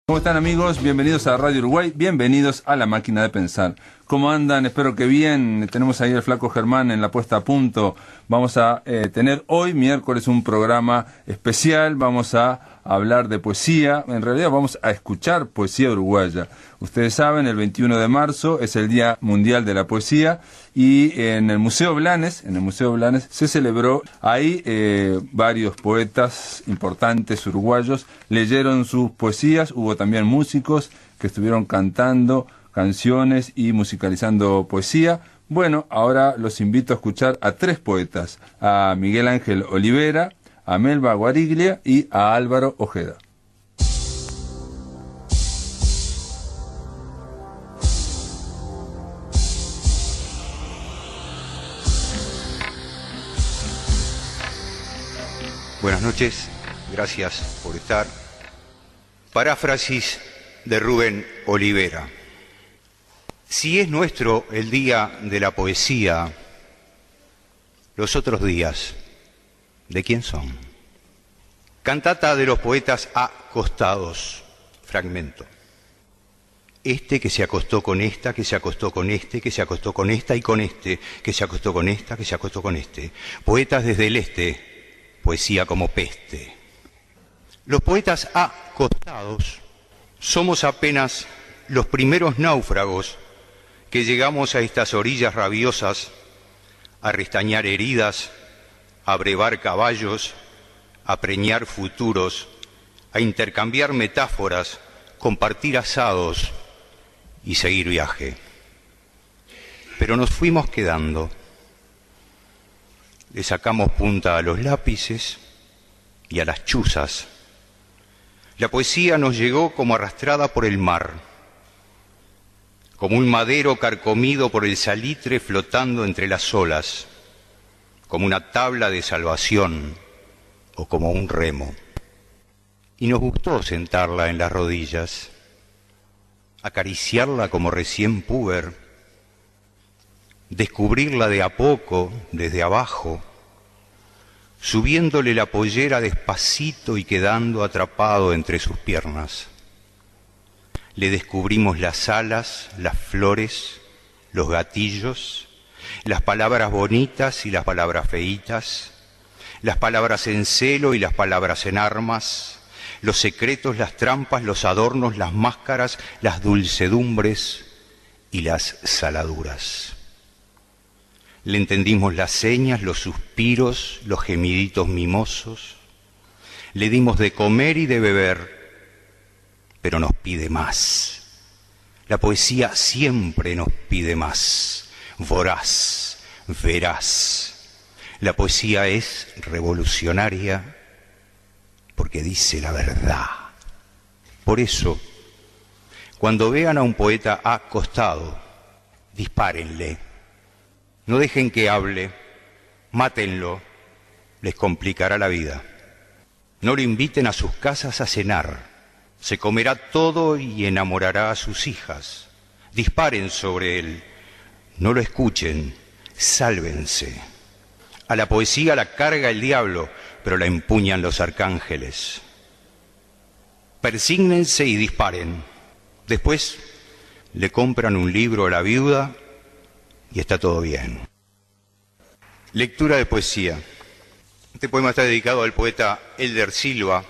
¿Cómo están, amigos? Bienvenidos a Radio Uruguay, bienvenidos a La Máquina de Pensar. ¿Cómo andan? Espero que bien. Tenemos ahí al flaco Germán en la puesta a punto. Vamos a tener hoy, miércoles, un programa especial. Vamos a hablar de poesía. En realidad vamos a escuchar poesía uruguaya. Ustedes saben, el 21 de marzo es el Día Mundial de la Poesía y en el Museo Blanes, se celebró. Ahí varios poetas importantes uruguayos leyeron sus poesías. Hubo también músicos que estuvieron cantando canciones y musicalizando poesía. Bueno, ahora los invito a escuchar a tres poetas, a Miguel Ángel Olivera, a Melba Guariglia y a Álvaro Ojeda. Buenas noches, gracias por estar. Paráfrasis de Rubén Olivera. Si es nuestro el día de la poesía, los otros días, ¿de quién son? Cantata de los poetas acostados, fragmento. Este que se acostó con esta, que se acostó con este, que se acostó con esta y con este, que se acostó con esta, que se acostó con este. Poetas desde el este, poesía como peste. Los poetas acostados somos apenas los primeros náufragos que llegamos a estas orillas rabiosas, a restañar heridas, a brevar caballos, a preñar futuros, a intercambiar metáforas, compartir asados y seguir viaje. Pero nos fuimos quedando. Le sacamos punta a los lápices y a las chuzas. La poesía nos llegó como arrastrada por el mar, como un madero carcomido por el salitre flotando entre las olas, como una tabla de salvación o como un remo. Y nos gustó sentarla en las rodillas, acariciarla como recién púber, descubrirla de a poco, desde abajo, subiéndole la pollera despacito y quedando atrapado entre sus piernas. Le descubrimos las alas, las flores, los gatillos, las palabras bonitas y las palabras feitas, las palabras en celo y las palabras en armas, los secretos, las trampas, los adornos, las máscaras, las dulcedumbres y las saladuras. Le entendimos las señas, los suspiros, los gemiditos mimosos. Le dimos de comer y de beber, pero nos pide más. La poesía siempre nos pide más, voraz, veraz. La poesía es revolucionaria porque dice la verdad. Por eso, cuando vean a un poeta acostado, dispárenle. No dejen que hable, mátenlo, les complicará la vida. No lo inviten a sus casas a cenar, se comerá todo y enamorará a sus hijas. Disparen sobre él, no lo escuchen, sálvense. A la poesía la carga el diablo, pero la empuñan los arcángeles. Persígnense y disparen. Después le compran un libro a la viuda y está todo bien. Lectura de poesía. Este poema está dedicado al poeta Elder Silva,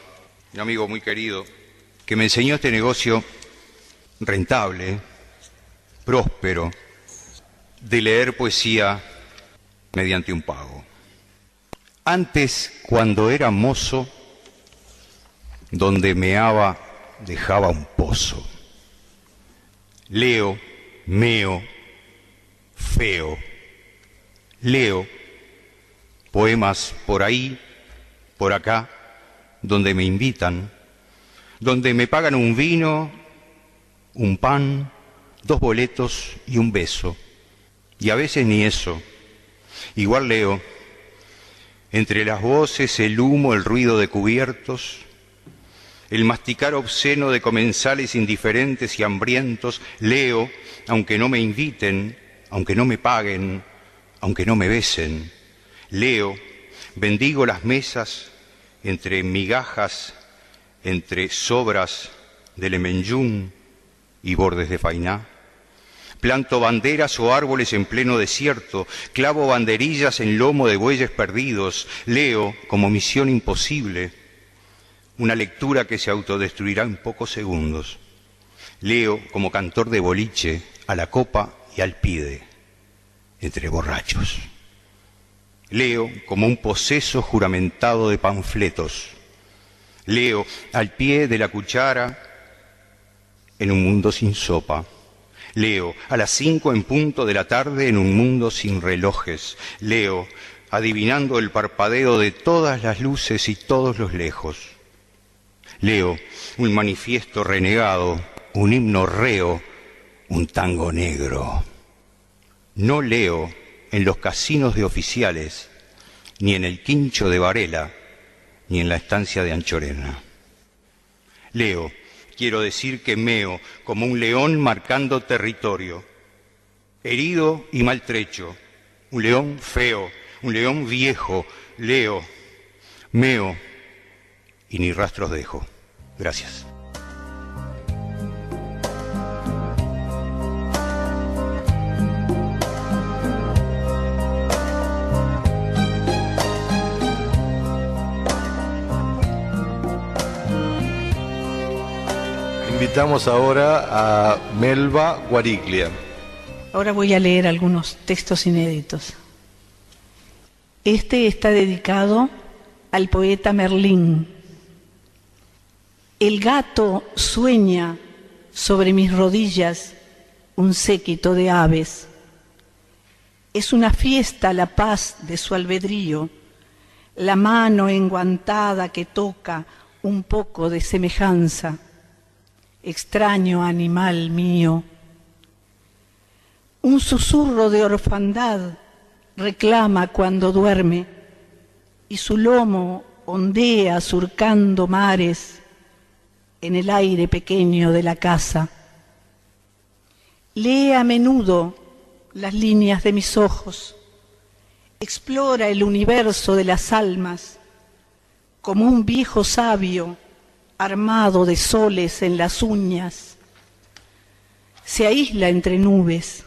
un amigo muy querido, que me enseñó este negocio rentable, próspero, de leer poesía mediante un pago. Antes, cuando era mozo, donde meaba dejaba un pozo. Leo, meo, feo. Leo poemas por ahí, por acá, donde me invitan, donde me pagan un vino, un pan, 2 boletos y un beso. Y a veces ni eso. Igual leo. Entre las voces, el humo, el ruido de cubiertos, el masticar obsceno de comensales indiferentes y hambrientos, leo, aunque no me inviten, aunque no me paguen, aunque no me besen. Leo, bendigo las mesas entre migajas, entre sobras, de Lemenyún y bordes de Fainá. Planto banderas o árboles en pleno desierto, clavo banderillas en lomo de bueyes perdidos, leo como misión imposible, una lectura que se autodestruirá en pocos segundos. Leo como cantor de boliche, a la copa y al pide, entre borrachos. Leo como un poseso juramentado de panfletos. Leo al pie de la cuchara en un mundo sin sopa. Leo a las 5 en punto de la tarde en un mundo sin relojes. Leo adivinando el parpadeo de todas las luces y todos los lejos. Leo un manifiesto renegado, un himno reo, un tango negro. No leo en los casinos de oficiales, ni en el quincho de Varela, ni en la estancia de Anchorena. Leo, quiero decir que meo como un león marcando territorio, herido y maltrecho, un león feo, un león viejo. Leo, meo y ni rastros dejo. Gracias. Invitamos ahora a Melba Guariglia. Ahora voy a leer algunos textos inéditos. Este está dedicado al poeta Merlín. El gato sueña sobre mis rodillas un séquito de aves. Es una fiesta la paz de su albedrío, la mano enguantada que toca un poco de semejanza. Extraño animal mío. Un susurro de orfandad reclama cuando duerme y su lomo ondea surcando mares en el aire pequeño de la casa. Lee a menudo las líneas de mis ojos, explora el universo de las almas como un viejo sabio armado de soles en las uñas. Se aísla entre nubes,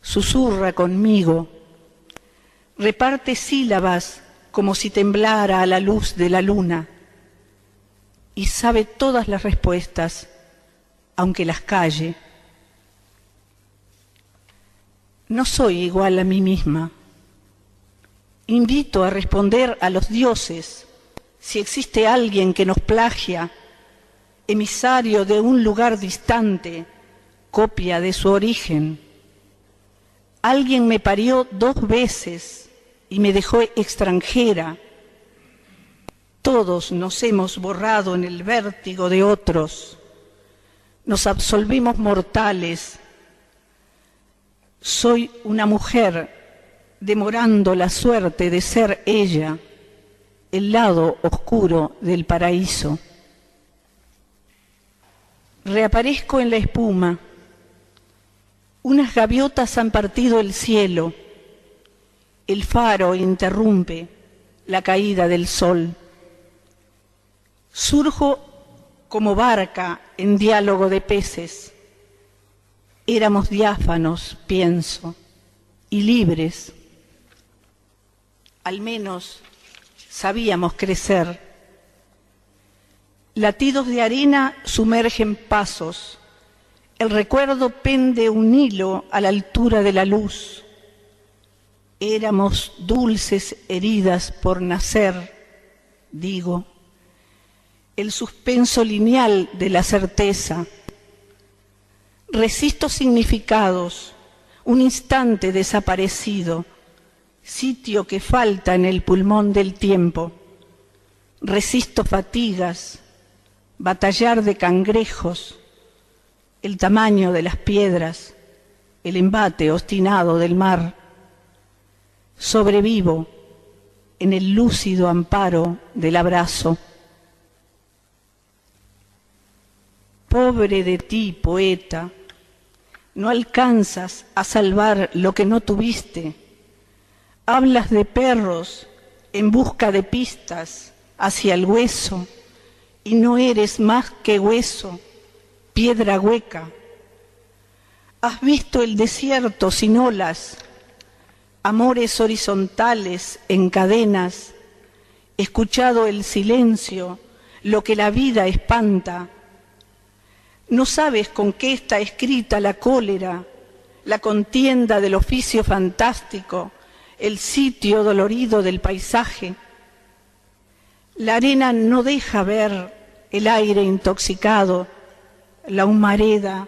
susurra conmigo, reparte sílabas como si temblara a la luz de la luna y sabe todas las respuestas, aunque las calle. No soy igual a mí misma. Invito a responder a los dioses si existe alguien que nos plagia, emisario de un lugar distante, copia de su origen. Alguien me parió 2 veces y me dejó extranjera. Todos nos hemos borrado en el vértigo de otros. Nos absolvimos mortales. Soy una mujer demorando la suerte de ser ella, el lado oscuro del paraíso. Reaparezco en la espuma. Unas gaviotas han partido el cielo. El faro interrumpe la caída del sol. Surjo como barca en diálogo de peces. Éramos diáfanos, pienso, y libres. Al menos sabíamos crecer. Latidos de arena sumergen pasos. El recuerdo pende un hilo a la altura de la luz. Éramos dulces heridas por nacer, digo. El suspenso lineal de la certeza. Resisto significados, un instante desaparecido, sitio que falta en el pulmón del tiempo. Resisto fatigas, batallar de cangrejos, el tamaño de las piedras, el embate obstinado del mar. Sobrevivo en el lúcido amparo del abrazo. Pobre de ti, poeta, no alcanzas a salvar lo que no tuviste. Hablas de perros en busca de pistas hacia el hueso y no eres más que hueso piedra hueca. Has visto el desierto sin olas, amores horizontales en cadenas, escuchado el silencio, lo que la vida espanta. No sabes con qué está escrita la cólera, la contienda del oficio fantástico, el sitio dolorido del paisaje. La arena no deja ver el aire intoxicado, la humareda,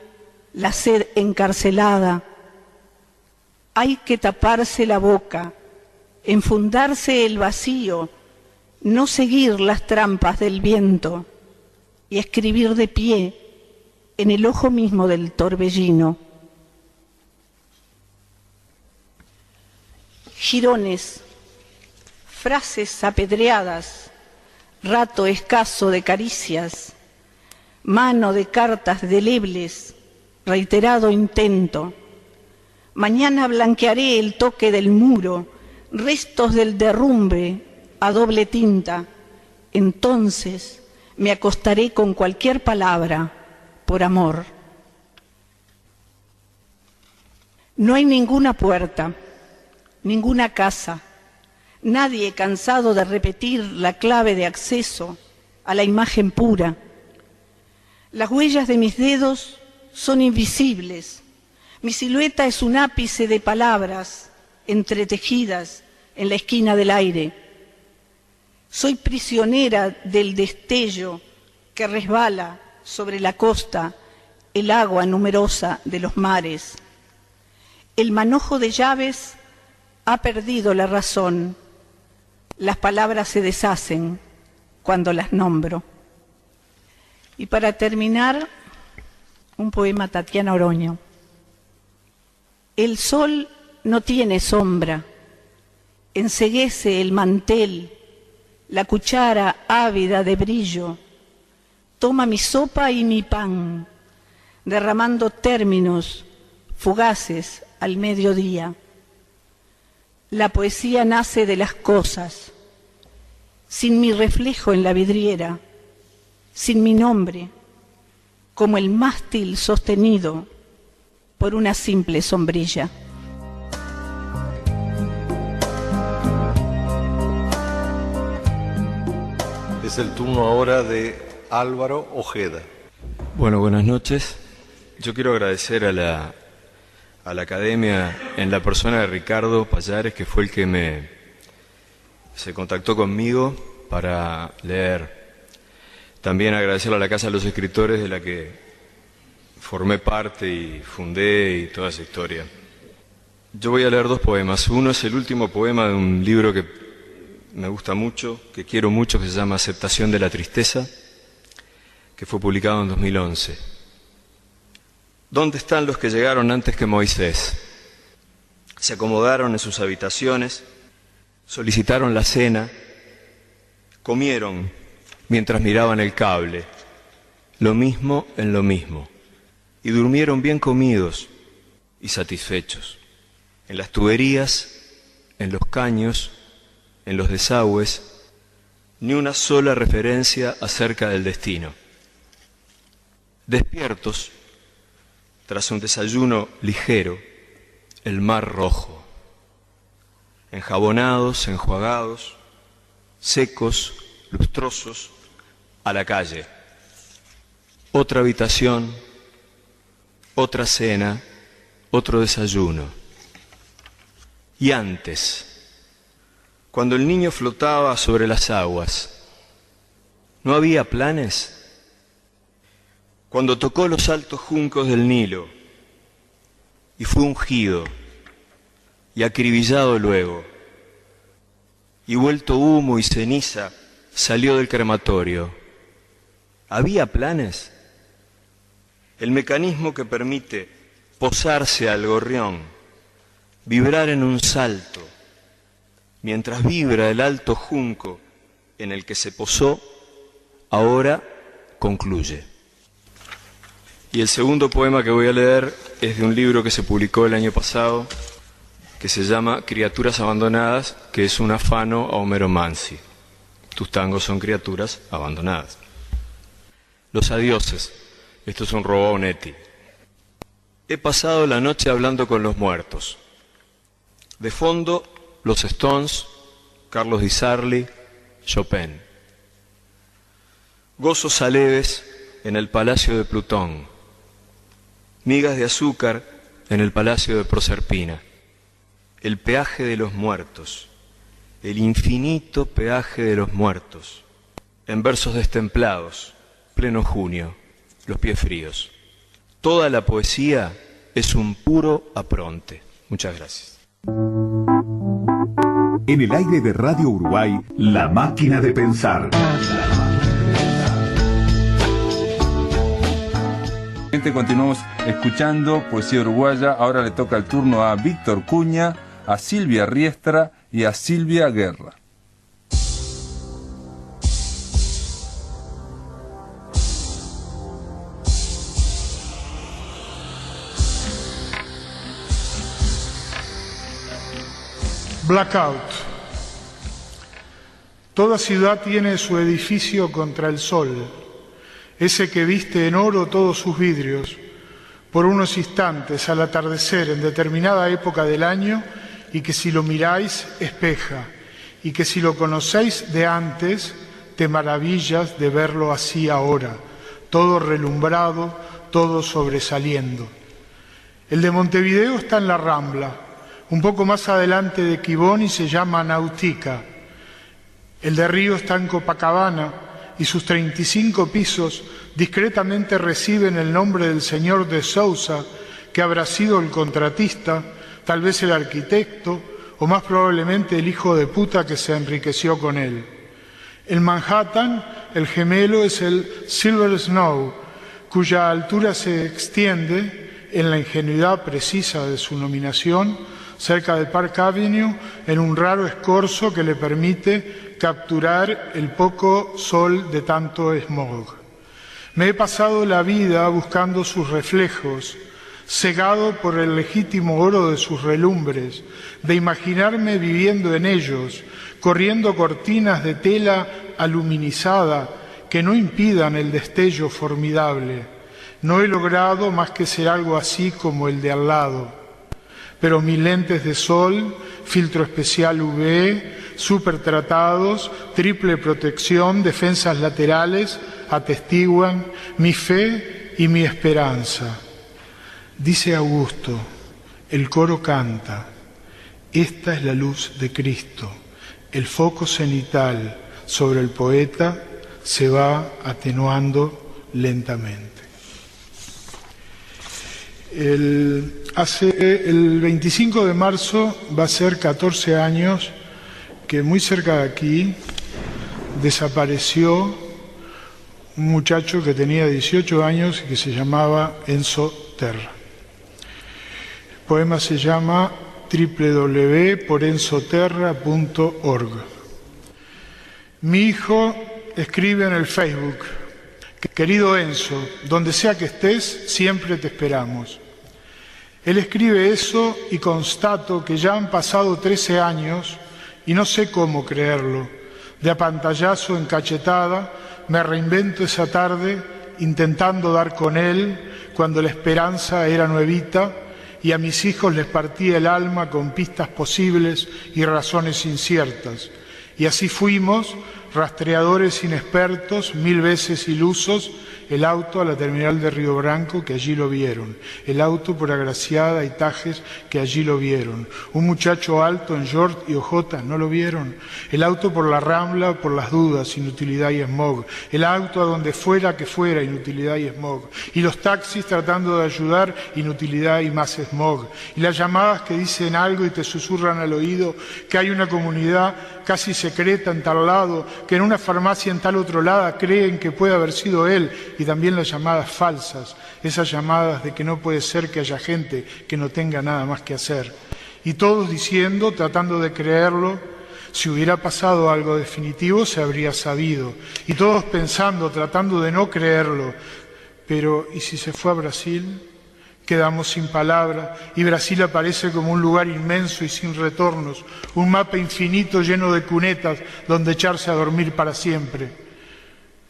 la sed encarcelada. Hay que taparse la boca, enfundarse el vacío, no seguir las trampas del viento y escribir de pie en el ojo mismo del torbellino. Jirones, frases apedreadas, rato escaso de caricias, mano de cartas delebles, reiterado intento. Mañana blanquearé el toque del muro, restos del derrumbe a doble tinta. Entonces me acostaré con cualquier palabra, por amor. No hay ninguna puerta, ninguna casa, nadie cansado de repetir la clave de acceso a la imagen pura. Las huellas de mis dedos son invisibles. Mi silueta es un ápice de palabras entretejidas en la esquina del aire. Soy prisionera del destello que resbala sobre la costa, el agua numerosa de los mares. El manojo de llaves ha perdido la razón. Las palabras se deshacen cuando las nombro. Y para terminar, un poema Tatiana Oroño. El sol no tiene sombra, enceguece el mantel, la cuchara ávida de brillo, toma mi sopa y mi pan, derramando términos fugaces al mediodía. La poesía nace de las cosas, sin mi reflejo en la vidriera, sin mi nombre, como el mástil sostenido por una simple sombrilla. Es el turno ahora de Álvaro Ojeda. Bueno, buenas noches. Yo quiero agradecer a la Academia en la persona de Ricardo Pallares, que fue el que se contactó conmigo para leer. También agradecer a la Casa de los Escritores, de la que formé parte y fundé y toda esa historia. Yo voy a leer dos poemas. Uno es el último poema de un libro que me gusta mucho, que quiero mucho, que se llama Aceptación de la Tristeza, que fue publicado en 2011. ¿Dónde están los que llegaron antes que Moisés? Se acomodaron en sus habitaciones, solicitaron la cena, comieron mientras miraban el cable, lo mismo en lo mismo, y durmieron bien comidos y satisfechos. En las tuberías, en los caños, en los desagües, ni una sola referencia acerca del destino. Despiertos, tras un desayuno ligero, el mar rojo. Enjabonados, enjuagados, secos, lustrosos, a la calle. Otra habitación, otra cena, otro desayuno. Y antes, cuando el niño flotaba sobre las aguas, ¿no había planes? Cuando tocó los altos juncos del Nilo y fue ungido y acribillado luego, y vuelto humo y ceniza salió del crematorio, ¿había planes? El mecanismo que permite posarse al gorrión, vibrar en un salto, mientras vibra el alto junco en el que se posó, ahora concluye. Y el segundo poema que voy a leer es de un libro que se publicó el año pasado, que se llama Criaturas Abandonadas, que es un afano a Homero Manzi. Tus tangos son criaturas abandonadas. Los adioses, Esto es un robot Netti. He pasado la noche hablando con los muertos. De fondo, los Stones, Carlos Di Sarli, Chopin. Gozos aleves en el Palacio de Plutón. Migas de azúcar en el Palacio de Proserpina. El peaje de los muertos. El infinito peaje de los muertos. En versos destemplados, pleno junio, los pies fríos. Toda la poesía es un puro apronte. Muchas gracias. En el aire de Radio Uruguay, La Máquina de Pensar. Continuamos escuchando poesía uruguaya. Ahora le toca el turno a Víctor Cuña, a Silvia Riestra y a Silvia Guerra. Blackout. Toda ciudad tiene su edificio contra el sol, ese que viste en oro todos sus vidrios, por unos instantes al atardecer en determinada época del año, y que si lo miráis espeja, y que si lo conocéis de antes, te maravillas de verlo así ahora, todo relumbrado, todo sobresaliendo. El de Montevideo está en la Rambla, un poco más adelante de Quibón, y se llama Nautica. El de Río está en Copacabana y sus 35 pisos discretamente reciben el nombre del señor de Sousa, que habrá sido el contratista, tal vez el arquitecto o más probablemente el hijo de puta que se enriqueció con él. En Manhattan, el gemelo es el Silver Snow, cuya altura se extiende, en la ingenuidad precisa de su nominación, cerca de Park Avenue, en un raro escorzo que le permite capturar el poco sol de tanto smog. Me he pasado la vida buscando sus reflejos, cegado por el legítimo oro de sus relumbres, de imaginarme viviendo en ellos, corriendo cortinas de tela aluminizada que no impidan el destello formidable. No he logrado más que ser algo así como el de al lado. Pero mis lentes de sol, filtro especial UV, supertratados, triple protección, defensas laterales, atestiguan mi fe y mi esperanza. Dice Augusto, el coro canta, esta es la luz de Cristo. El foco cenital sobre el poeta se va atenuando lentamente. El 25 de marzo va a ser 14 años que muy cerca de aquí desapareció un muchacho que tenía 18 años y que se llamaba Enzo Terra. El poema se llama www.porenzoterra.org. Mi hijo escribe en el Facebook: querido Enzo, donde sea que estés, siempre te esperamos. Él escribe eso y constato que ya han pasado 13 años y no sé cómo creerlo. De a pantallazo en cachetada me reinvento esa tarde intentando dar con él cuando la esperanza era nuevita y a mis hijos les partía el alma con pistas posibles y razones inciertas. Y así fuimos, rastreadores inexpertos, 1000 veces ilusos, el auto a la terminal de Río Branco, que allí lo vieron, el auto por Agraciada y Tajes, que allí lo vieron, un muchacho alto en short y ojotas, ¿no lo vieron? El auto por la Rambla, por las dudas, inutilidad y smog, el auto a donde fuera que fuera, inutilidad y smog, y los taxis tratando de ayudar, inutilidad y más smog, y las llamadas que dicen algo y te susurran al oído que hay una comunidad casi secreta en tal lado, que en una farmacia en tal otro lado creen que puede haber sido él, y también las llamadas falsas, esas llamadas de que no puede ser que haya gente que no tenga nada más que hacer. Y todos diciendo, tratando de creerlo, si hubiera pasado algo definitivo se habría sabido. Y todos pensando, tratando de no creerlo, pero ¿y si se fue a Brasil? Quedamos sin palabras y Brasil aparece como un lugar inmenso y sin retornos, un mapa infinito lleno de cunetas donde echarse a dormir para siempre.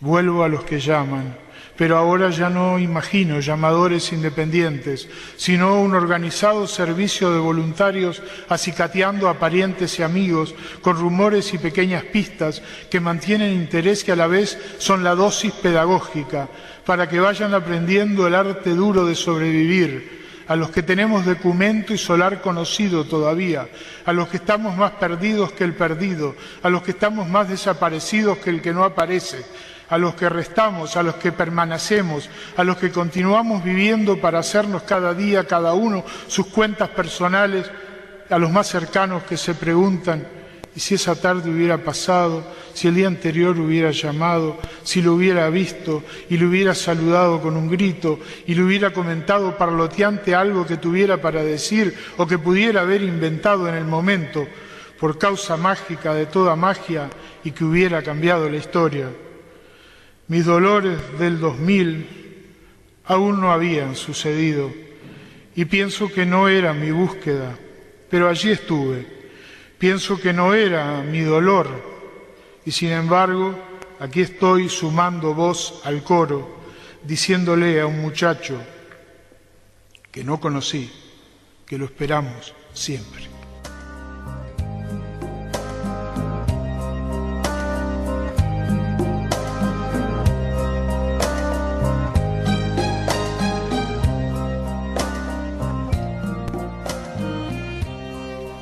Vuelvo a los que llaman. pero ahora ya no imagino llamadores independientes, sino un organizado servicio de voluntarios acicateando a parientes y amigos con rumores y pequeñas pistas que mantienen interés y a la vez son la dosis pedagógica para que vayan aprendiendo el arte duro de sobrevivir, a los que tenemos documento y solar conocido todavía, a los que estamos más perdidos que el perdido, a los que estamos más desaparecidos que el que no aparece, a los que restamos, a los que permanecemos, a los que continuamos viviendo para hacernos cada día, cada uno, sus cuentas personales, a los más cercanos que se preguntan, ¿y si esa tarde hubiera pasado? Si el día anterior hubiera llamado, si lo hubiera visto y le hubiera saludado con un grito y le hubiera comentado parloteante algo que tuviera para decir o que pudiera haber inventado en el momento por causa mágica de toda magia y que hubiera cambiado la historia. Mis dolores del 2000 aún no habían sucedido y pienso que no era mi búsqueda, pero allí estuve. Pienso que no era mi dolor y sin embargo aquí estoy sumando voz al coro, diciéndole a un muchacho que no conocí, que lo esperamos siempre.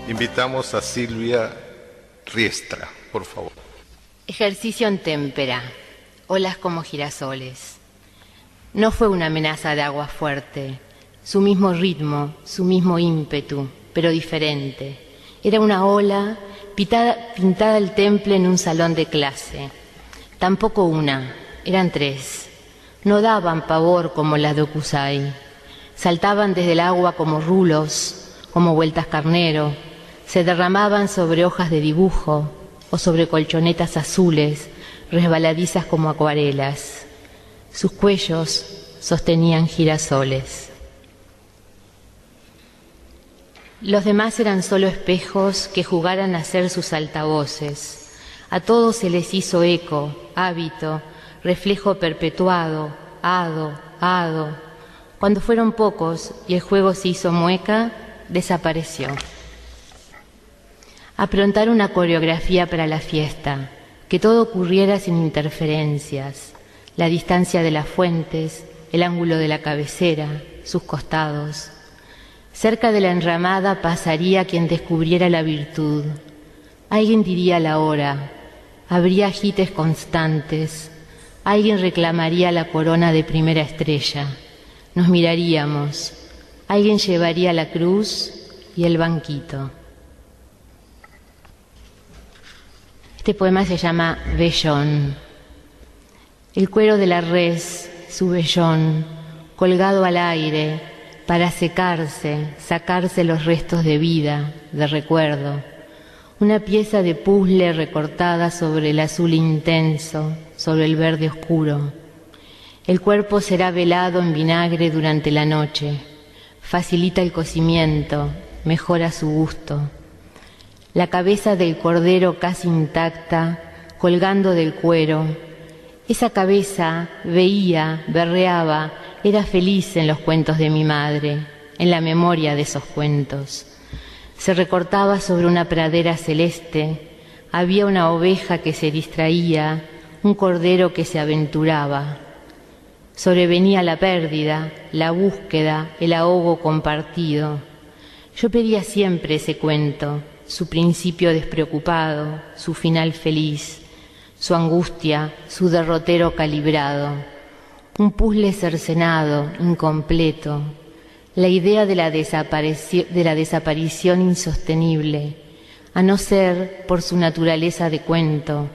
Invitamos a Silvia Riestra, por favor. Ejercicio en témpera, olas como girasoles. No fue una amenaza de agua fuerte, su mismo ritmo, su mismo ímpetu, pero diferente. Era una ola pintada el temple en un salón de clase. Tampoco una, eran tres. No daban pavor como las de Okusai. Saltaban desde el agua como rulos, como vueltas carnero. Se derramaban sobre hojas de dibujo o sobre colchonetas azules, resbaladizas como acuarelas. Sus cuellos sostenían girasoles. Los demás eran solo espejos que jugaran a ser sus altavoces. A todos se les hizo eco, hábito, reflejo perpetuado, hado. Cuando fueron pocos y el juego se hizo mueca, desapareció. Aprontar una coreografía para la fiesta, que todo ocurriera sin interferencias, la distancia de las fuentes, el ángulo de la cabecera, sus costados. Cerca de la enramada pasaría quien descubriera la virtud. Alguien diría la hora, habría agites constantes, alguien reclamaría la corona de primera estrella. Nos miraríamos, alguien llevaría la cruz y el banquito. Este poema se llama Vellón. El cuero de la res, su vellón, colgado al aire para secarse, sacarse los restos de vida, de recuerdo. Una pieza de puzzle recortada sobre el azul intenso, sobre el verde oscuro. El cuerpo será velado en vinagre durante la noche. Facilita el cocimiento, mejora su gusto. La cabeza del cordero casi intacta, colgando del cuero. Esa cabeza veía, berreaba, era feliz en los cuentos de mi madre, en la memoria de esos cuentos. Se recortaba sobre una pradera celeste, había una oveja que se distraía, un cordero que se aventuraba. Sobrevenía la pérdida, la búsqueda, el ahogo compartido. Yo pedía siempre ese cuento, su principio despreocupado, su final feliz, su angustia, su derrotero calibrado, un puzzle cercenado, incompleto, la idea de la desaparición insostenible, a no ser por su naturaleza de cuento,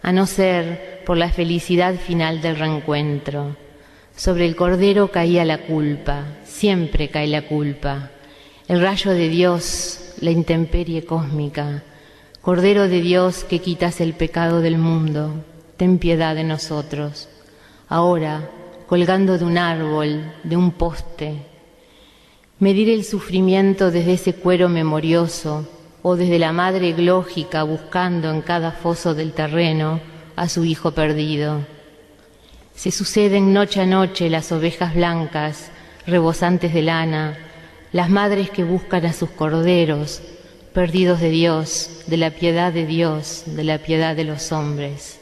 a no ser por la felicidad final del reencuentro. Sobre el cordero caía la culpa, siempre cae la culpa, el rayo de Dios, la intemperie cósmica. Cordero de Dios que quitas el pecado del mundo, ten piedad de nosotros. Ahora, colgando de un árbol, de un poste, medir el sufrimiento desde ese cuero memorioso o desde la madre eglógica buscando en cada foso del terreno a su hijo perdido. Se suceden noche a noche las ovejas blancas, rebosantes de lana, las madres que buscan a sus corderos, perdidos de Dios, de la piedad de Dios, de la piedad de los hombres.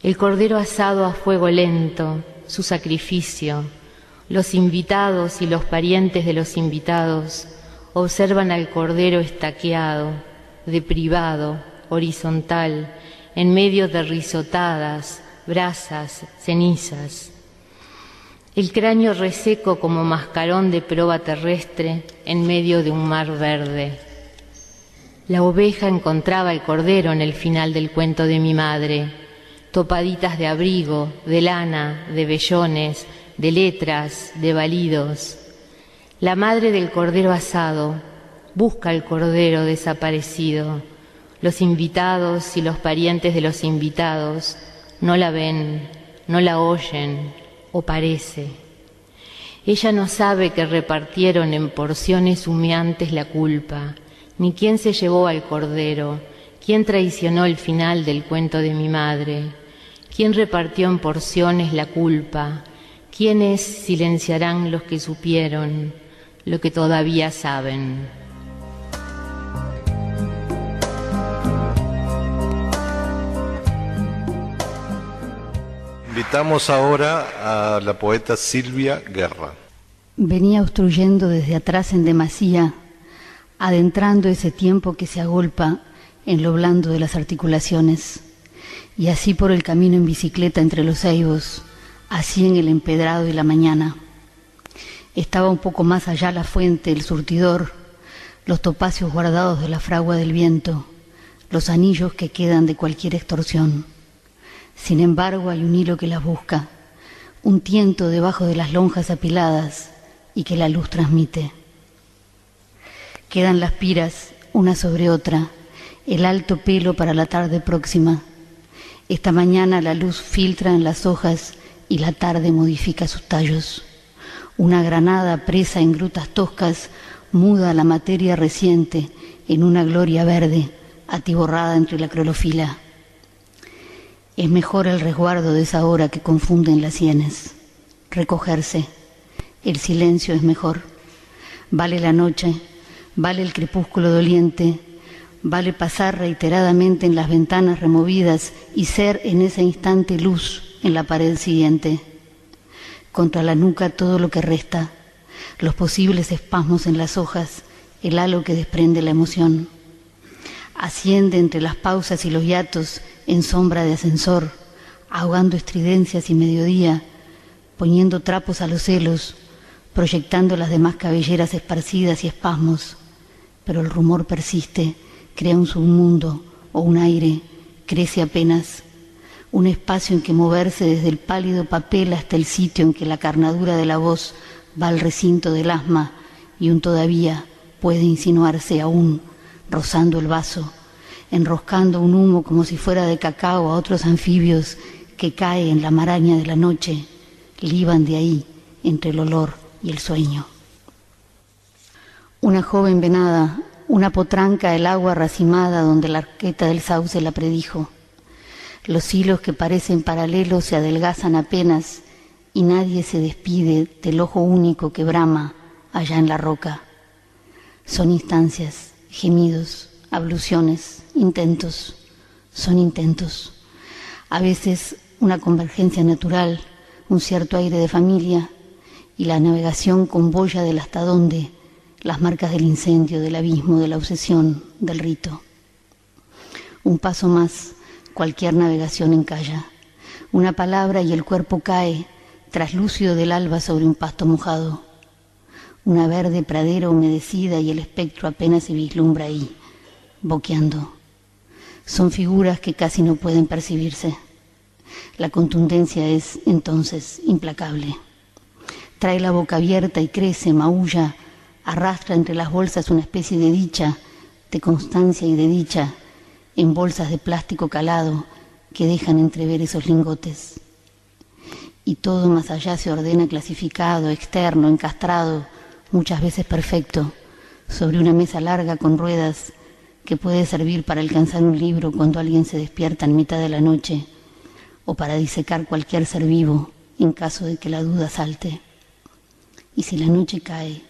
El cordero asado a fuego lento, su sacrificio, los invitados y los parientes de los invitados observan al cordero estaqueado, deprivado, horizontal, en medio de risotadas, brasas, cenizas. El cráneo reseco como mascarón de proa terrestre en medio de un mar verde. La oveja encontraba el cordero en el final del cuento de mi madre, topaditas de abrigo, de lana, de vellones, de letras, de balidos. La madre del cordero asado busca al cordero desaparecido. Los invitados y los parientes de los invitados no la ven, no la oyen, o parece. Ella no sabe que repartieron en porciones humeantes la culpa, ni quién se llevó al cordero, quién traicionó el final del cuento de mi madre, quién repartió en porciones la culpa, quiénes silenciarán los que supieron lo que todavía saben. Invitamos ahora a la poeta Silvia Guerra. Venía obstruyendo desde atrás en demasía, adentrando ese tiempo que se agolpa en lo blando de las articulaciones, y así por el camino en bicicleta entre los ceibos, así en el empedrado y la mañana. Estaba un poco más allá la fuente, el surtidor, los topacios guardados de la fragua del viento, los anillos que quedan de cualquier extorsión. Sin embargo, hay un hilo que las busca, un tiento debajo de las lonjas apiladas y que la luz transmite. Quedan las piras, una sobre otra, el alto pelo para la tarde próxima. Esta mañana la luz filtra en las hojas y la tarde modifica sus tallos. Una granada presa en grutas toscas muda la materia reciente en una gloria verde atiborrada entre la clorofila. Es mejor el resguardo de esa hora que confunden las sienes. Recogerse. El silencio es mejor. Vale la noche, vale el crepúsculo doliente, vale pasar reiteradamente en las ventanas removidas y ser en ese instante luz en la pared siguiente. Contra la nuca todo lo que resta, los posibles espasmos en las hojas, el halo que desprende la emoción. Asciende entre las pausas y los hiatos en sombra de ascensor, ahogando estridencias y mediodía, poniendo trapos a los celos, proyectando las demás cabelleras esparcidas y espasmos. Pero el rumor persiste, crea un submundo o un aire, crece apenas, un espacio en que moverse desde el pálido papel hasta el sitio en que la carnadura de la voz va al recinto del asma y un todavía puede insinuarse aún, rozando el vaso, enroscando un humo como si fuera de cacao a otros anfibios que cae en la maraña de la noche, liban de ahí entre el olor y el sueño. Una joven venada, una potranca del agua racimada donde la arqueta del sauce la predijo. Los hilos que parecen paralelos se adelgazan apenas y nadie se despide del ojo único que brama allá en la roca. Son instancias, gemidos, abluciones, intentos, son intentos. A veces una convergencia natural, un cierto aire de familia y la navegación con boya del hasta dónde, las marcas del incendio, del abismo, de la obsesión, del rito. Un paso más, cualquier navegación encalla. Una palabra y el cuerpo cae, traslúcido del alba sobre un pasto mojado. Una verde pradera humedecida y el espectro apenas se vislumbra ahí, boqueando. Son figuras que casi no pueden percibirse. La contundencia es, entonces, implacable. Trae la boca abierta y crece, maulla, arrastra entre las bolsas una especie de dicha, de constancia y de dicha, en bolsas de plástico calado que dejan entrever esos lingotes. Y todo más allá se ordena clasificado, externo, encastrado, muchas veces perfecto, sobre una mesa larga con ruedas que puede servir para alcanzar un libro cuando alguien se despierta en mitad de la noche, o para disecar cualquier ser vivo en caso de que la duda salte. Y si la noche cae,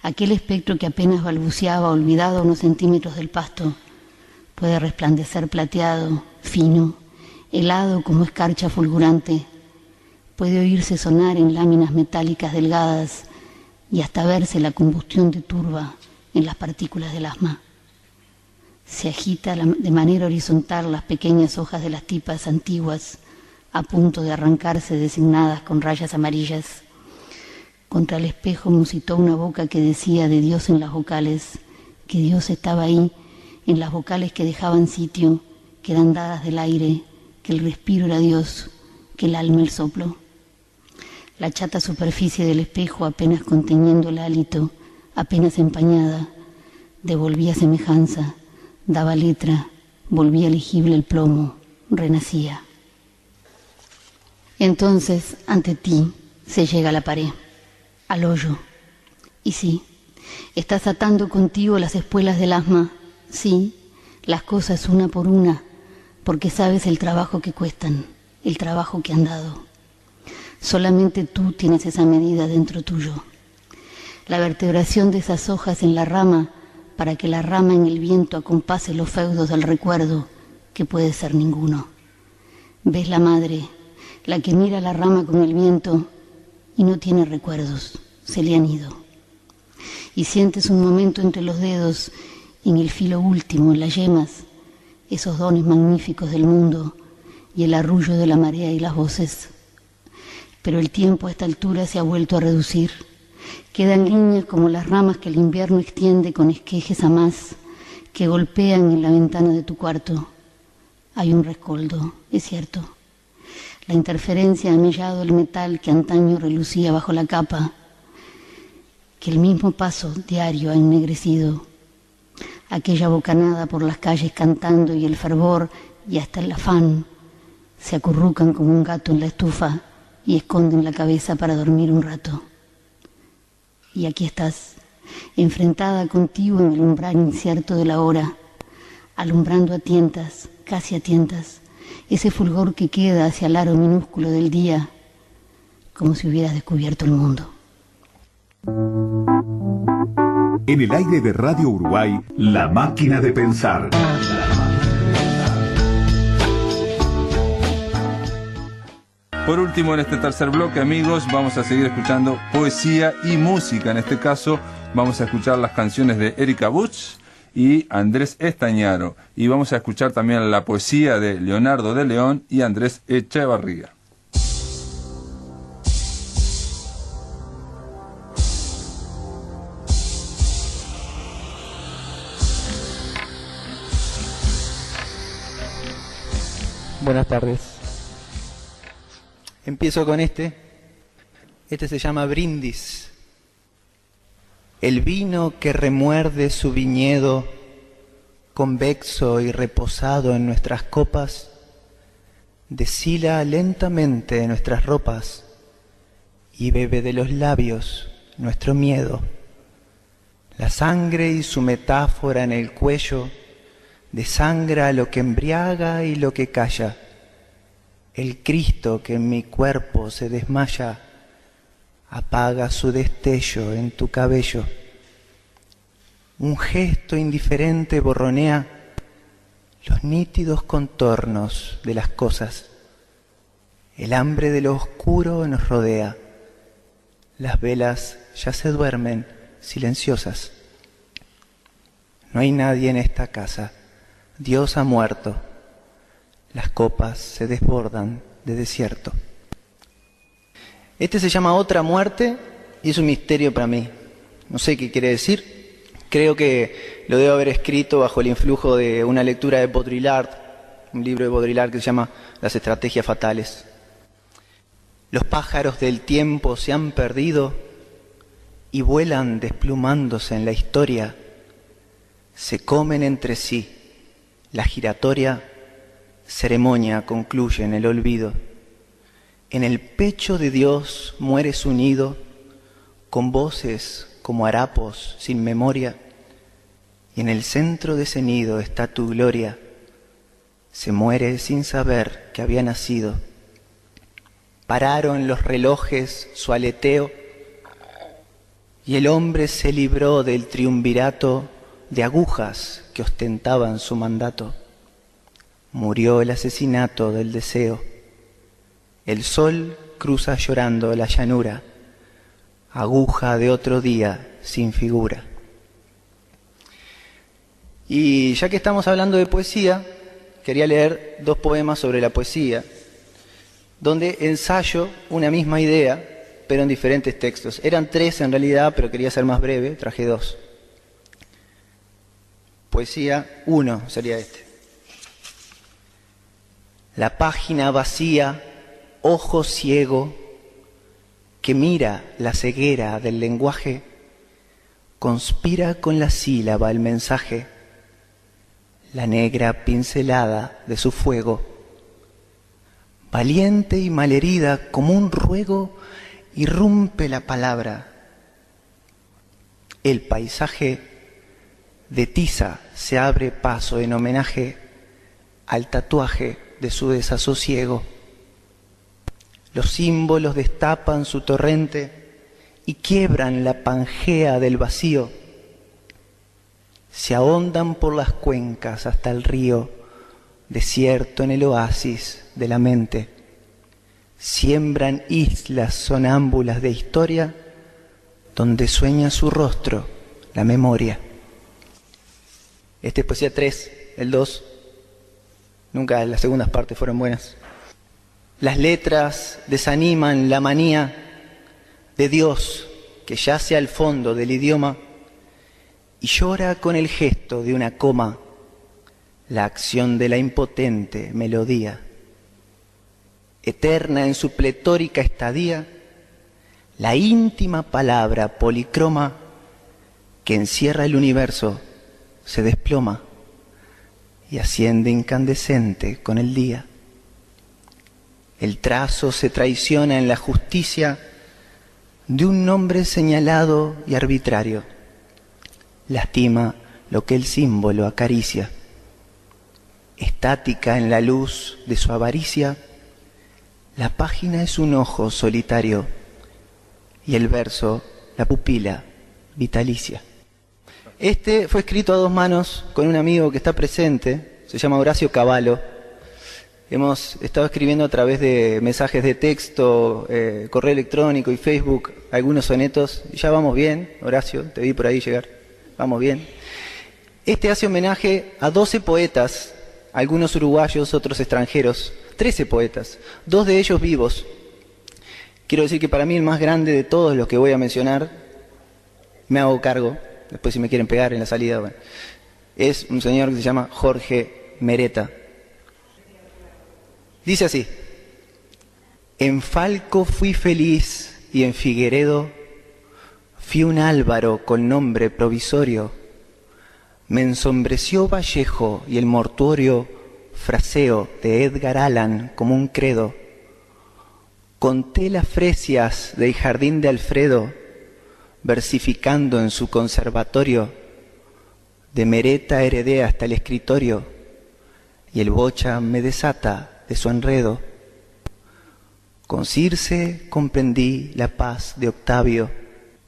aquel espectro que apenas balbuceaba olvidado a unos centímetros del pasto puede resplandecer plateado, fino, helado como escarcha fulgurante, puede oírse sonar en láminas metálicas delgadas y hasta verse la combustión de turba en las partículas del asma. Se agita de manera horizontal las pequeñas hojas de las tipas antiguas, a punto de arrancarse designadas con rayas amarillas. Contra el espejo musitó una boca que decía de Dios en las vocales, que Dios estaba ahí, en las vocales que dejaban sitio, que eran dadas del aire, que el respiro era Dios, que el alma el soplo. La chata superficie del espejo, apenas conteniendo el hálito, apenas empañada, devolvía semejanza, daba letra, volvía legible el plomo, renacía. Entonces, ante ti, se llega a la pared, al hoyo. Y sí, estás atando contigo las espuelas del asma, sí, las cosas una por una, porque sabes el trabajo que cuestan, el trabajo que han dado. Solamente tú tienes esa medida dentro tuyo. La vertebración de esas hojas en la rama, para que la rama en el viento acompase los feudos del recuerdo, que puede ser ninguno. Ves la madre, la que mira la rama con el viento y no tiene recuerdos, se le han ido. Y sientes un momento entre los dedos, en el filo último, en las yemas, esos dones magníficos del mundo y el arrullo de la marea y las voces. Pero el tiempo a esta altura se ha vuelto a reducir. Quedan líneas como las ramas que el invierno extiende con esquejes a más, que golpean en la ventana de tu cuarto. Hay un rescoldo, es cierto. La interferencia ha mellado el metal que antaño relucía bajo la capa, que el mismo paso diario ha ennegrecido. Aquella bocanada por las calles cantando y el fervor y hasta el afán se acurrucan como un gato en la estufa y esconden la cabeza para dormir un rato. Y aquí estás, enfrentada contigo en el umbral incierto de la hora, alumbrando a tientas, casi a tientas, ese fulgor que queda hacia el aro minúsculo del día, como si hubieras descubierto el mundo. En el aire de Radio Uruguay, La Máquina de Pensar. Por último, en este tercer bloque, amigos, vamos a seguir escuchando poesía y música. En este caso, vamos a escuchar las canciones de Erika Busch y Andrés Estañaro. Y vamos a escuchar también la poesía de Leonardo de León y Andrés Echevarría. Buenas tardes. Empiezo con este. Este se llama Brindis. El vino que remuerde su viñedo, convexo y reposado en nuestras copas, deshila lentamente de nuestras ropas y bebe de los labios nuestro miedo. La sangre y su metáfora en el cuello desangra lo que embriaga y lo que calla. El Cristo que en mi cuerpo se desmaya apaga su destello en tu cabello. Un gesto indiferente borronea los nítidos contornos de las cosas. El hambre de lo oscuro nos rodea. Las velas ya se duermen silenciosas. No hay nadie en esta casa. Dios ha muerto. Las copas se desbordan de desierto. Este se llama Otra Muerte y es un misterio para mí. No sé qué quiere decir. Creo que lo debo haber escrito bajo el influjo de una lectura de Baudrillard, un libro de Baudrillard que se llama Las Estrategias Fatales. Los pájaros del tiempo se han perdido y vuelan desplumándose en la historia. Se comen entre sí. La giratoria ceremonia concluye en el olvido. En el pecho de Dios muere su nido, con voces como harapos sin memoria, y en el centro de ese nido está tu gloria. Se muere sin saber que había nacido. pararon los relojes su aleteo, y el hombre se libró del triunvirato de agujas que ostentaban su mandato. Murió el asesinato del deseo. El sol cruza llorando la llanura, aguja de otro día sin figura. Y ya que estamos hablando de poesía, quería leer 2 poemas sobre la poesía, donde ensayo una misma idea, pero en diferentes textos. Eran 3 en realidad, pero quería ser más breve, traje 2. Poesía 1 sería este. La página vacía, ojo ciego, que mira la ceguera del lenguaje, conspira con la sílaba el mensaje, la negra pincelada de su fuego. Valiente y malherida como un ruego, irrumpe la palabra. El paisaje de tiza se abre paso en homenaje al tatuaje de su desasosiego. Los símbolos destapan su torrente y quiebran la pangea del vacío. Se ahondan por las cuencas hasta el río, desierto en el oasis de la mente. Siembran islas sonámbulas de historia, donde sueña su rostro la memoria. Este es poesía 3, el 2. Nunca las segundas partes fueron buenas. Las letras desaniman la manía de Dios que yace al fondo del idioma y llora con el gesto de una coma la acción de la impotente melodía. Eterna en su pletórica estadía, la íntima palabra policroma que encierra el universo se desploma y asciende incandescente con el día. El trazo se traiciona en la justicia de un nombre señalado y arbitrario. Lastima lo que el símbolo acaricia. Estática en la luz de su avaricia, la página es un ojo solitario y el verso la pupila vitalicia. Este fue escrito a 2 manos con un amigo que está presente, se llama Horacio Cavallo. Hemos estado escribiendo a través de mensajes de texto, correo electrónico y Facebook algunos sonetos. Ya vamos bien, Horacio, te vi por ahí llegar. Vamos bien. Este hace homenaje a 12 poetas, algunos uruguayos, otros extranjeros, 13 poetas, 2 de ellos vivos. Quiero decir que para mí el más grande de todos los que voy a mencionar, me hago cargo, después si me quieren pegar en la salida, bueno, es un señor que se llama Jorge Mereta. Dice así: en Falco fui feliz y en Figueredo fui un Álvaro con nombre provisorio. Me ensombreció Vallejo y el mortuorio fraseo de Edgar Allan como un credo. Conté las fresias del jardín de Alfredo, versificando en su conservatorio. De Mereta heredé hasta el escritorio, y el bocha me desata de su enredo. Con Circe comprendí la paz de Octavio,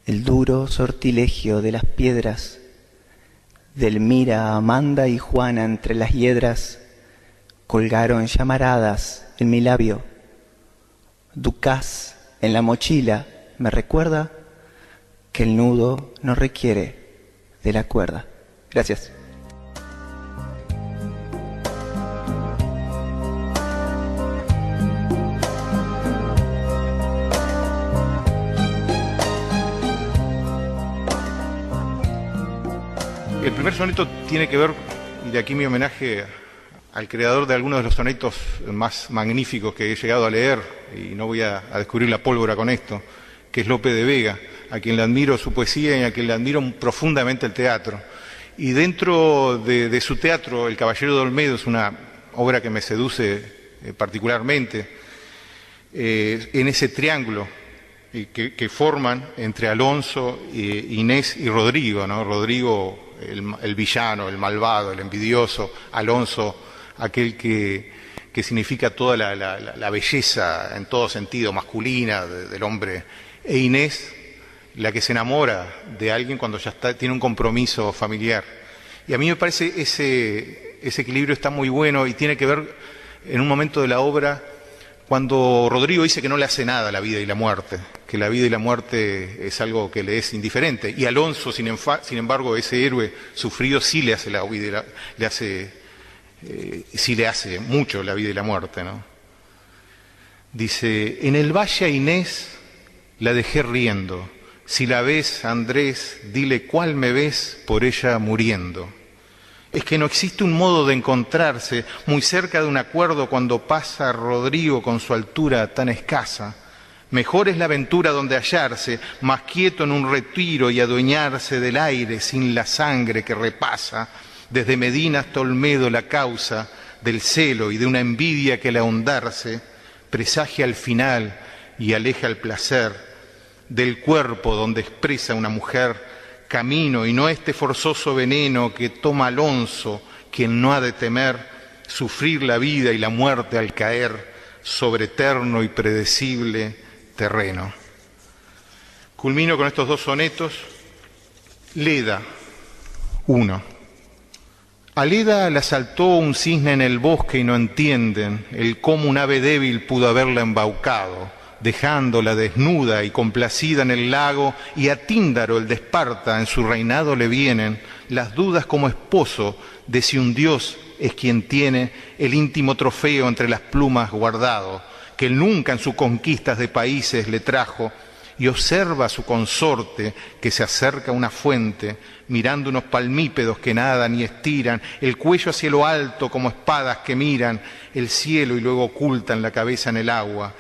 el duro sortilegio de las piedras. Delmira, Amanda y Juana entre las hiedras colgaron llamaradas en mi labio. Ducás en la mochila me recuerda que el nudo no requiere de la cuerda. Gracias. El primer soneto tiene que ver, y de aquí mi homenaje al creador de algunos de los sonetos más magníficos que he llegado a leer, y no voy a descubrir la pólvora con esto, que es Lope de Vega, a quien le admiro su poesía y a quien le admiro profundamente el teatro. Y dentro de su teatro, El Caballero de Olmedo es una obra que me seduce particularmente, en ese triángulo que forman entre Alonso, Inés y Rodrigo, ¿no? Rodrigo, el villano, el malvado, el envidioso; Alonso, aquel que que significa toda la belleza en todo sentido masculina del hombre, e Inés, la que se enamora de alguien cuando ya tiene un compromiso familiar. Y a mí me parece ese equilibrio está muy bueno y tiene que ver en un momento de la obra cuando Rodrigo dice que no le hace nada a la vida y la muerte, que la vida y la muerte es algo que le es indiferente, y Alonso, sin embargo, ese héroe sufrido sí le hace la vida sí le hace mucho la vida y la muerte, ¿no? Dice: en el valle a Inés la dejé riendo, si la ves, Andrés, dile cuál me ves por ella muriendo. Es que no existe un modo de encontrarse muy cerca de un acuerdo cuando pasa Rodrigo con su altura tan escasa. Mejor es la aventura donde hallarse, más quieto en un retiro y adueñarse del aire sin la sangre que repasa, desde Medina hasta Olmedo la causa del celo y de una envidia que al ahondarse presagia al final y aleja el placer del cuerpo donde expresa una mujer camino, y no este forzoso veneno que toma Alonso, quien no ha de temer sufrir la vida y la muerte al caer sobre eterno y predecible terreno. Culmino con estos 2 sonetos. Leda, 1. A Leda la asaltó un cisne en el bosque y no entienden el cómo un ave débil pudo haberla embaucado, dejándola desnuda y complacida en el lago, y a Tíndaro el de Esparta en su reinado le vienen las dudas como esposo de si un dios es quien tiene el íntimo trofeo entre las plumas guardado, que él nunca en sus conquistas de países le trajo, y observa a su consorte que se acerca a una fuente, mirando unos palmípedos que nadan y estiran, el cuello hacia lo alto como espadas que miran el cielo y luego ocultan la cabeza en el agua.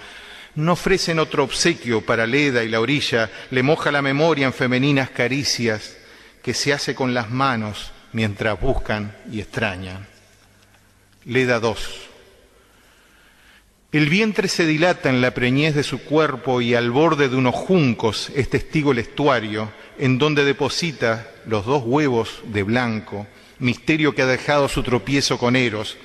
No ofrecen otro obsequio para Leda, y la orilla le moja la memoria en femeninas caricias que se hace con las manos mientras buscan y extrañan. Leda 2. El vientre se dilata en la preñez de su cuerpo y al borde de unos juncos es testigo el estuario en donde deposita los 2 huevos de blanco, misterio que ha dejado su tropiezo con Eros.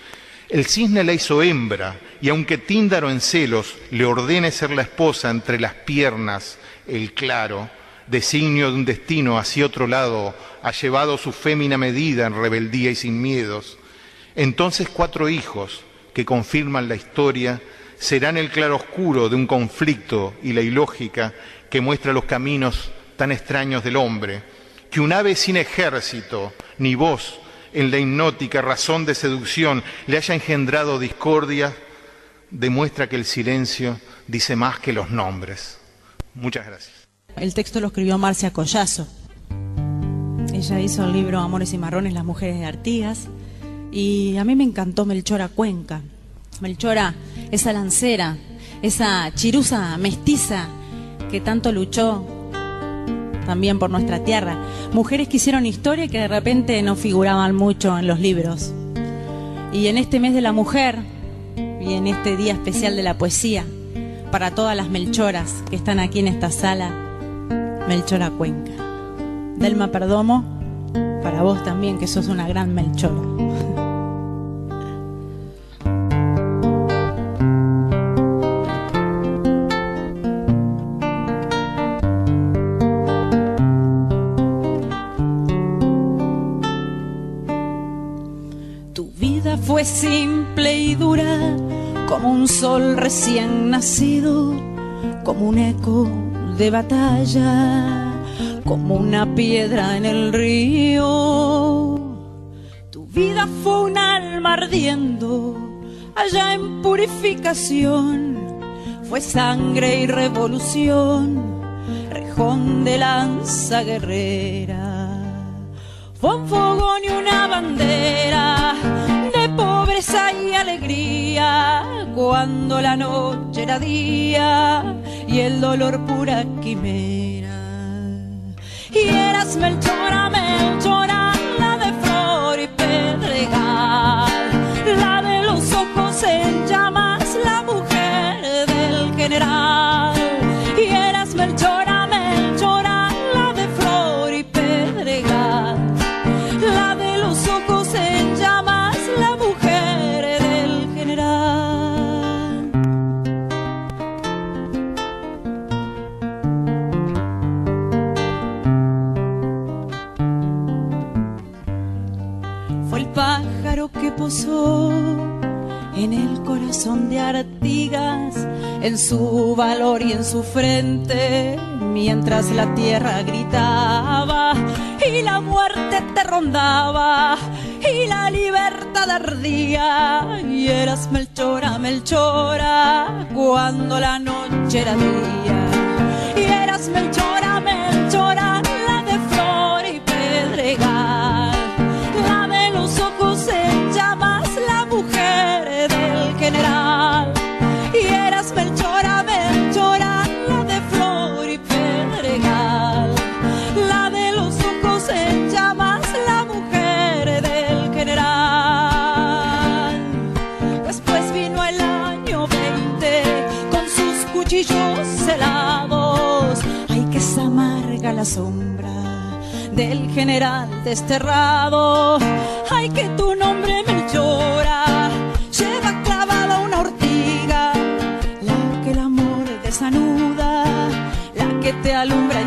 El cisne la hizo hembra, y aunque Tíndaro en celos le ordene ser la esposa, entre las piernas el claro designio de un destino hacia otro lado ha llevado su fémina medida en rebeldía y sin miedos. Entonces 4 hijos que confirman la historia serán el claroscuro de un conflicto y la ilógica que muestra los caminos tan extraños del hombre, que un ave sin ejército ni voz en la hipnótica razón de seducción le haya engendrado discordia, demuestra que el silencio dice más que los nombres. Muchas gracias. El texto lo escribió Marcia Collazo. Ella hizo el libro Amores y Marrones, las mujeres de Artigas, y a mí me encantó Melchora Cuenca. Melchora, esa lancera, esa chirusa mestiza que tanto luchó también por nuestra tierra. Mujeres que hicieron historia y que de repente no figuraban mucho en los libros. Y en este mes de la mujer y en este día especial de la poesía, para todas las Melchoras que están aquí en esta sala, Melchora Cuenca. Delma Perdomo, para vos también, que sos una gran Melchora. Fue simple y dura como un sol recién nacido, como un eco de batalla, como una piedra en el río. Tu vida fue un alma ardiendo allá en purificación, fue sangre y revolución, rejón de lanza guerrera, fue un fogón y una bandera de pobreza y alegría, cuando la noche era día y el dolor pura quimera. Y eras Melchora, Melchora, la de flor y pedregal, la de los ojos en llamas, la mujer del general. Y eras Melchora, Melchora, la de flor y pedregal, la de los ojos en llamas, la mujer del general. posó en el corazón de Artigas, en su valor y en su frente, mientras la tierra gritaba y la muerte te rondaba y la libertad ardía, y eras Melchora, Melchora, cuando la noche era día, y eras Melchora, Melchora, la de flor y pedregal, la de los ojos en llamas, la mujer del general, y eras Melchora, Melchora, la de flor y pedregal, la de los ojos en llamas, la mujer del general. Después vino el año 20 con sus cuchillos helados. Ay, que es amarga la sombra del general desterrado. Ay, que tu nombre, Melchora, lleva clavada una ortiga, la que el amor desanuda, la que te alumbra